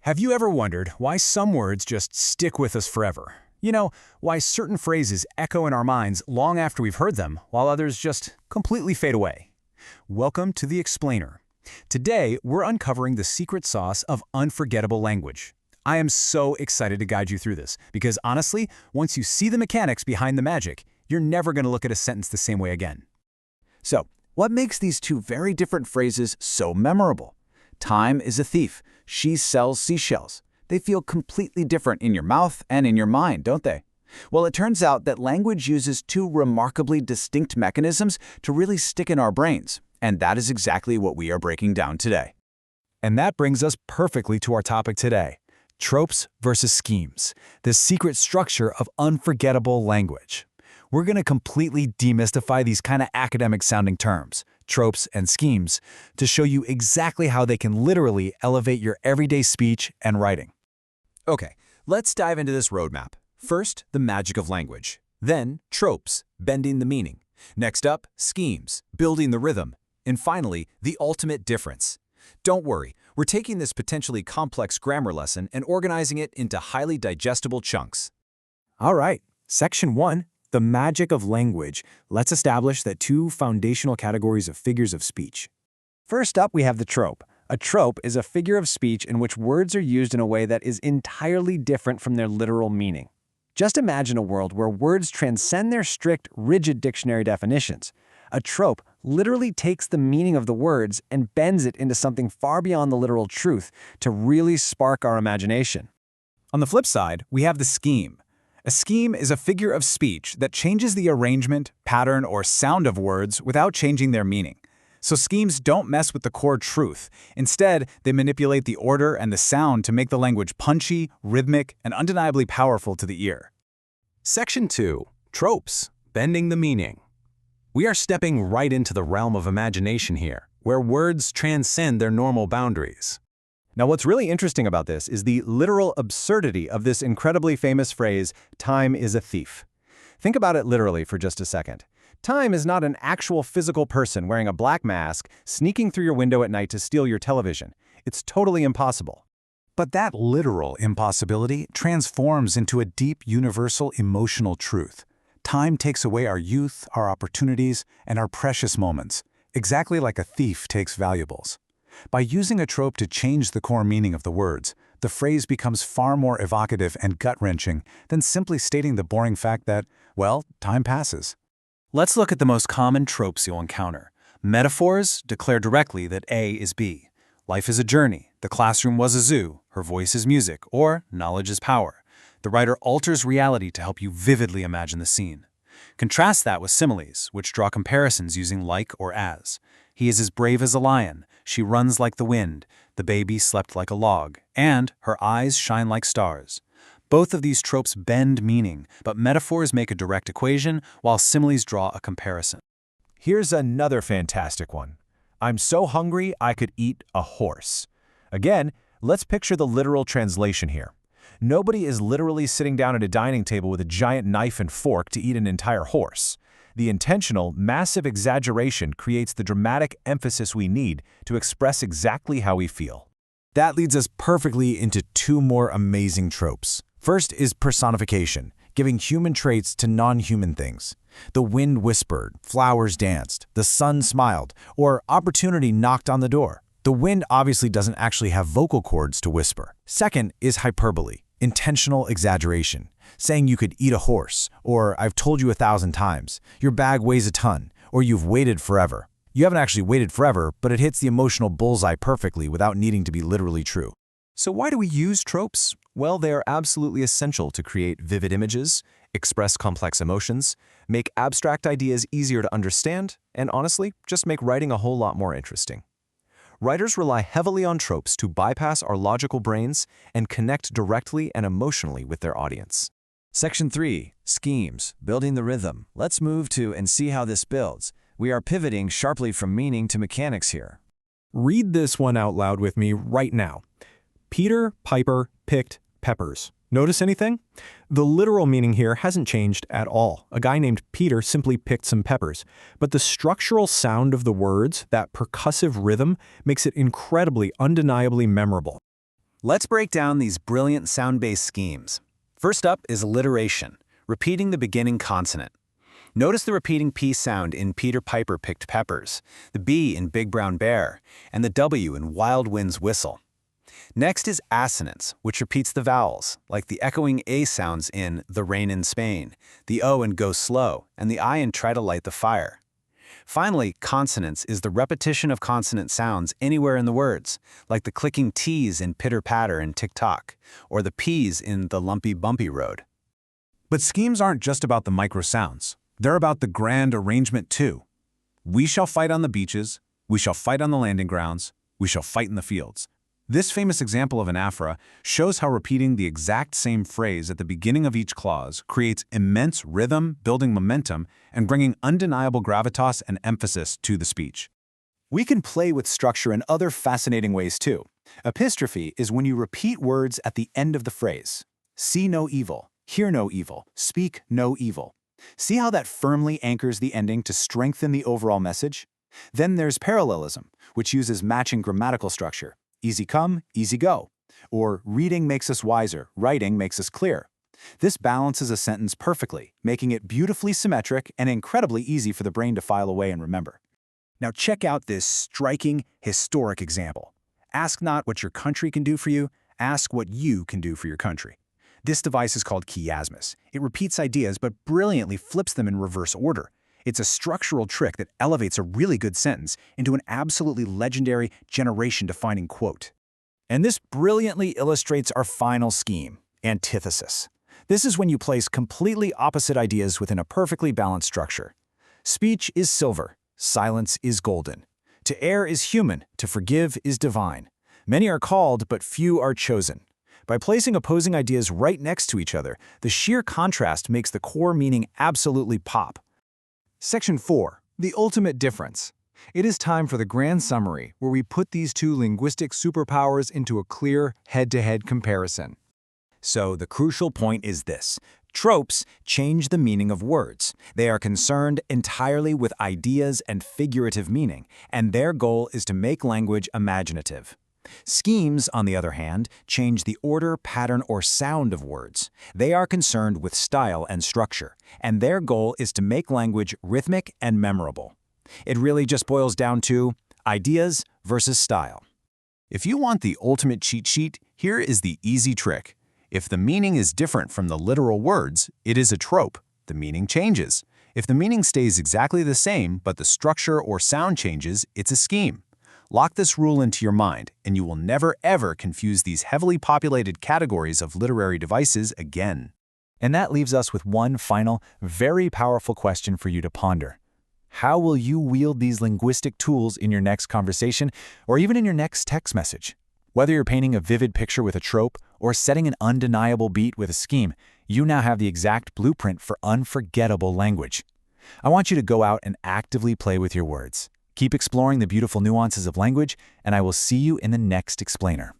Have you ever wondered why some words just stick with us forever? You know, why certain phrases echo in our minds long after we've heard them, while others just completely fade away? Welcome to The Explainer. Today, we're uncovering the secret sauce of unforgettable language. I am so excited to guide you through this, because honestly, once you see the mechanics behind the magic, you're never going to look at a sentence the same way again. So, what makes these two very different phrases so memorable? Time is a thief. She sells seashells. They feel completely different in your mouth and in your mind, don't they? Well, it turns out that language uses two remarkably distinct mechanisms to really stick in our brains, and that is exactly what we are breaking down today. And that brings us perfectly to our topic today: tropes versus schemes, the secret structure of unforgettable language. We're going to completely demystify these kind of academic-sounding terms, tropes and schemes, to show you exactly how they can literally elevate your everyday speech and writing. Okay, let's dive into this roadmap. First, the magic of language. Then, tropes, bending the meaning. Next up, schemes, building the rhythm. And finally, the ultimate difference. Don't worry, we're taking this potentially complex grammar lesson and organizing it into highly digestible chunks. All right, Section 1. The magic of language. Let's establish that two foundational categories of figures of speech. First up, we have the trope. A trope is a figure of speech in which words are used in a way that is entirely different from their literal meaning. Just imagine a world where words transcend their strict, rigid dictionary definitions. A trope literally takes the meaning of the words and bends it into something far beyond the literal truth to really spark our imagination. On the flip side, we have the scheme. A scheme is a figure of speech that changes the arrangement, pattern, or sound of words without changing their meaning. So schemes don't mess with the core truth. Instead, they manipulate the order and the sound to make the language punchy, rhythmic, and undeniably powerful to the ear. Section 2. Tropes, bending the meaning. We are stepping right into the realm of imagination here, where words transcend their normal boundaries. Now, what's really interesting about this is the literal absurdity of this incredibly famous phrase, "time is a thief." Think about it literally for just a second. Time is not an actual physical person wearing a black mask, sneaking through your window at night to steal your television. It's totally impossible. But that literal impossibility transforms into a deep, universal emotional truth. Time takes away our youth, our opportunities, and our precious moments, exactly like a thief takes valuables. By using a trope to change the core meaning of the words, the phrase becomes far more evocative and gut-wrenching than simply stating the boring fact that, well, time passes. Let's look at the most common tropes you'll encounter. Metaphors declare directly that A is B. Life is a journey. The classroom was a zoo. Her voice is music. Or knowledge is power. The writer alters reality to help you vividly imagine the scene. Contrast that with similes, which draw comparisons using like or as. He is as brave as a lion. She runs like the wind. The baby slept like a log. And her eyes shine like stars. Both of these tropes bend meaning, but metaphors make a direct equation, while similes draw a comparison. Here's another fantastic one. I'm so hungry I could eat a horse. Again, let's picture the literal translation here. Nobody is literally sitting down at a dining table with a giant knife and fork to eat an entire horse. The intentional, massive exaggeration creates the dramatic emphasis we need to express exactly how we feel. That leads us perfectly into two more amazing tropes. First is personification, giving human traits to non-human things. The wind whispered, flowers danced, the sun smiled, or opportunity knocked on the door. The wind obviously doesn't actually have vocal cords to whisper. Second is hyperbole, intentional exaggeration, saying you could eat a horse, or I've told you 1,000 times, your bag weighs a ton, or you've waited forever. You haven't actually waited forever, but it hits the emotional bullseye perfectly without needing to be literally true. So why do we use tropes? Well, they are absolutely essential to create vivid images, express complex emotions, make abstract ideas easier to understand, and honestly, just make writing a whole lot more interesting. Writers rely heavily on tropes to bypass our logical brains and connect directly and emotionally with their audience. Section 3. Schemes, building the rhythm. Let's move to and see how this builds. We are pivoting sharply from meaning to mechanics here. Read this one out loud with me right now. Peter Piper picked peppers. Notice anything? The literal meaning here hasn't changed at all. A guy named Peter simply picked some peppers. But the structural sound of the words, that percussive rhythm, makes it incredibly, undeniably memorable. Let's break down these brilliant sound-based schemes. First up is alliteration, repeating the beginning consonant. Notice the repeating P sound in Peter Piper Picked Peppers, the B in Big Brown Bear, and the W in Wild Wind's Whistle. Next is assonance, which repeats the vowels, like the echoing A sounds in The Rain in Spain, the O in Go Slow, and the I in Try to Light the Fire. Finally, consonance is the repetition of consonant sounds anywhere in the words, like the clicking T's in Pitter Patter and Tick Tock, or the P's in The Lumpy Bumpy Road. But schemes aren't just about the micro sounds. They're about the grand arrangement too. We shall fight on the beaches, we shall fight on the landing grounds, we shall fight in the fields. This famous example of an aphora shows how repeating the exact same phrase at the beginning of each clause creates immense rhythm, building momentum, and bringing undeniable gravitas and emphasis to the speech. We can play with structure in other fascinating ways too. Epistrophe is when you repeat words at the end of the phrase. See no evil, hear no evil, speak no evil. See how that firmly anchors the ending to strengthen the overall message? Then there's parallelism, which uses matching grammatical structure. Easy come, easy go. Or reading makes us wiser, writing makes us clear. This balances a sentence perfectly, making it beautifully symmetric and incredibly easy for the brain to file away and remember. Now check out this striking, historic example. Ask not what your country can do for you, ask what you can do for your country. This device is called chiasmus. It repeats ideas but brilliantly flips them in reverse order. It's a structural trick that elevates a really good sentence into an absolutely legendary, generation-defining quote. And this brilliantly illustrates our final scheme, antithesis. This is when you place completely opposite ideas within a perfectly balanced structure. Speech is silver, silence is golden. To err is human, to forgive is divine. Many are called, but few are chosen. By placing opposing ideas right next to each other, the sheer contrast makes the core meaning absolutely pop. Section 4. The ultimate difference. It is time for the grand summary, where we put these two linguistic superpowers into a clear head-to-head comparison. So the crucial point is this. Tropes change the meaning of words. They are concerned entirely with ideas and figurative meaning, and their goal is to make language imaginative. Schemes, on the other hand, change the order, pattern, or sound of words. They are concerned with style and structure, and their goal is to make language rhythmic and memorable. It really just boils down to ideas versus style. If you want the ultimate cheat sheet, here is the easy trick. If the meaning is different from the literal words, it is a trope. The meaning changes. If the meaning stays exactly the same, but the structure or sound changes, it's a scheme. Lock this rule into your mind, and you will never ever confuse these heavily populated categories of literary devices again. And that leaves us with one final, very powerful question for you to ponder. How will you wield these linguistic tools in your next conversation, or even in your next text message? Whether you're painting a vivid picture with a trope, or setting an undeniable beat with a scheme, you now have the exact blueprint for unforgettable language. I want you to go out and actively play with your words. Keep exploring the beautiful nuances of language, and I will see you in the next explainer.